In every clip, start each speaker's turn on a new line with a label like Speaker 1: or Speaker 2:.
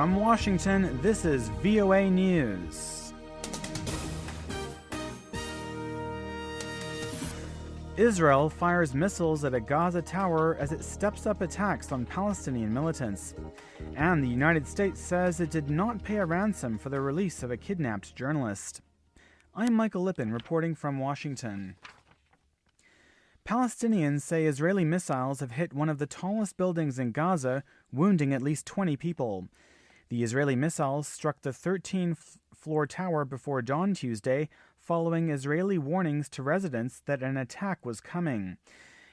Speaker 1: From Washington, this is VOA News. Israel fires missiles at a Gaza tower as it steps up attacks on Palestinian militants. And the United States says it did not pay a ransom for the release of a kidnapped journalist. I'm Michael Lipin reporting from Washington. Palestinians say Israeli missiles have hit one of the tallest buildings in Gaza, wounding at least 20 people. The Israeli missiles struck the 13th-floor tower before dawn Tuesday, following Israeli warnings to residents that an attack was coming.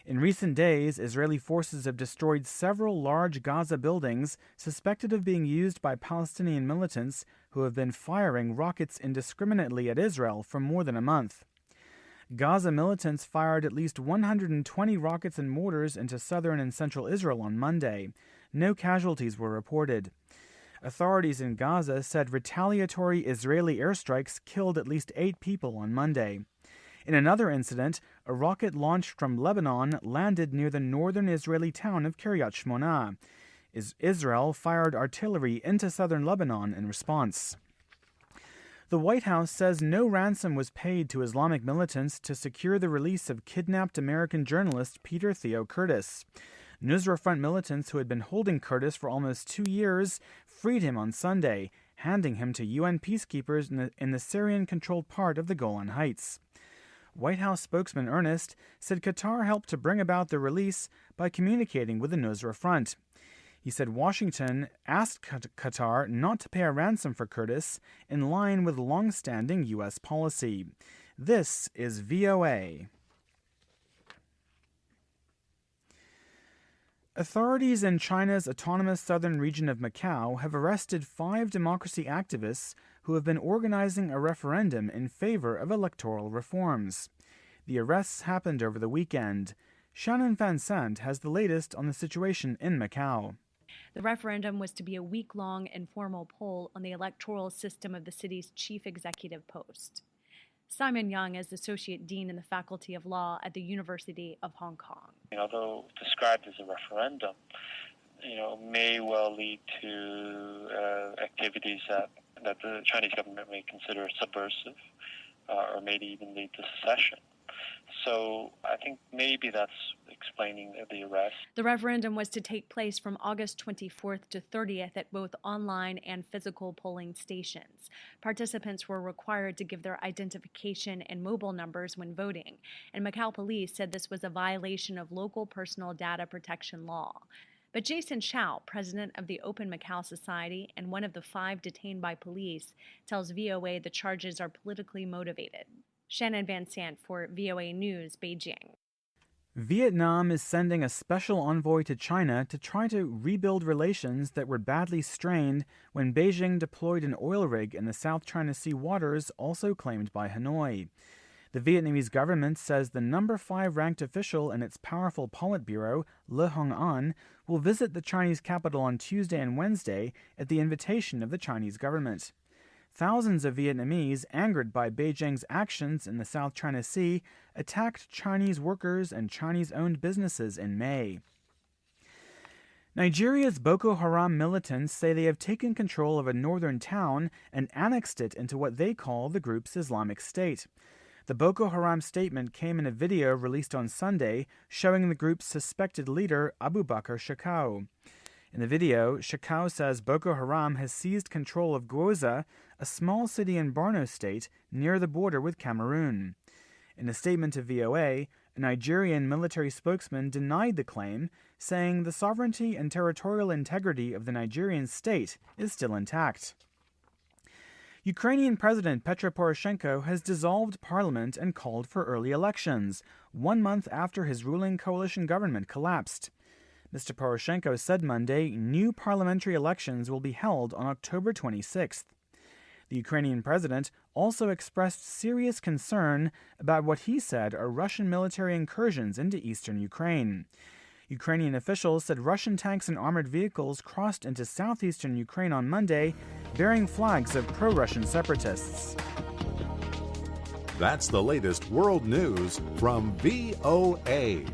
Speaker 1: In recent days, Israeli forces have destroyed several large Gaza buildings suspected of being used by Palestinian militants who have been firing rockets indiscriminately at Israel for more than a month. Gaza militants fired at least 120 rockets and mortars into southern and central Israel on Monday. No casualties were reported. Authorities in Gaza said retaliatory Israeli airstrikes killed at least 8 people on Monday. In another incident, a rocket launched from Lebanon landed near the northern Israeli town of Kiryat Shmona. Israel fired artillery into southern Lebanon in response. The White House says no ransom was paid to Islamic militants to secure the release of kidnapped American journalist Peter Theo Curtis. Nusra Front militants who had been holding Curtis for almost 2 years freed him on Sunday, handing him to UN peacekeepers in the Syrian-controlled part of the Golan Heights. White House spokesman Ernest said Qatar helped to bring about the release by communicating with the Nusra Front. He said Washington asked Qatar not to pay a ransom for Curtis in line with long-standing U.S. policy. This is VOA. Authorities in China's autonomous southern region of Macau have arrested 5 democracy activists who have been organizing a referendum in favor of electoral reforms. The arrests happened over the weekend. Shannon Van Sant has the latest on the situation in Macau.
Speaker 2: The referendum was to be a week-long informal poll on the electoral system of the city's chief executive post. Simon Young is Associate Dean in the Faculty of Law at the University of Hong Kong.
Speaker 3: Although described as a referendum, may well lead to activities that the Chinese government may consider subversive or maybe even lead to secession. So I think maybe that's explaining the arrest.
Speaker 2: The referendum was to take place from August 24th to 30th at both online and physical polling stations. Participants were required to give their identification and mobile numbers when voting, and Macau police said this was a violation of local personal data protection law. But Jason Shao, president of the Open Macau Society and one of the 5 detained by police, tells VOA the charges are politically motivated. Shannon Van Sant for VOA News, Beijing.
Speaker 1: Vietnam is sending a special envoy to China to try to rebuild relations that were badly strained when Beijing deployed an oil rig in the South China Sea waters also claimed by Hanoi. The Vietnamese government says the number 5 ranked official in its powerful Politburo, Le Hong An, will visit the Chinese capital on Tuesday and Wednesday at the invitation of the Chinese government. Thousands of Vietnamese, angered by Beijing's actions in the South China Sea, attacked Chinese workers and Chinese-owned businesses in May. Nigeria's Boko Haram militants say they have taken control of a northern town and annexed it into what they call the group's Islamic State. The Boko Haram statement came in a video released on Sunday showing the group's suspected leader, Abu Bakr Shekau. In the video, Shekau says Boko Haram has seized control of Gaza, a small city in Borno State near the border with Cameroon. In a statement to VOA, a Nigerian military spokesman denied the claim, saying the sovereignty and territorial integrity of the Nigerian state is still intact. Ukrainian President Petro Poroshenko has dissolved parliament and called for early elections, 1 month after his ruling coalition government collapsed. Mr. Poroshenko said Monday new parliamentary elections will be held on October 26th. The Ukrainian president also expressed serious concern about what he said are Russian military incursions into eastern Ukraine. Ukrainian officials said Russian tanks and armored vehicles crossed into southeastern Ukraine on Monday, bearing flags of pro-Russian separatists.
Speaker 4: That's the latest world news from VOA.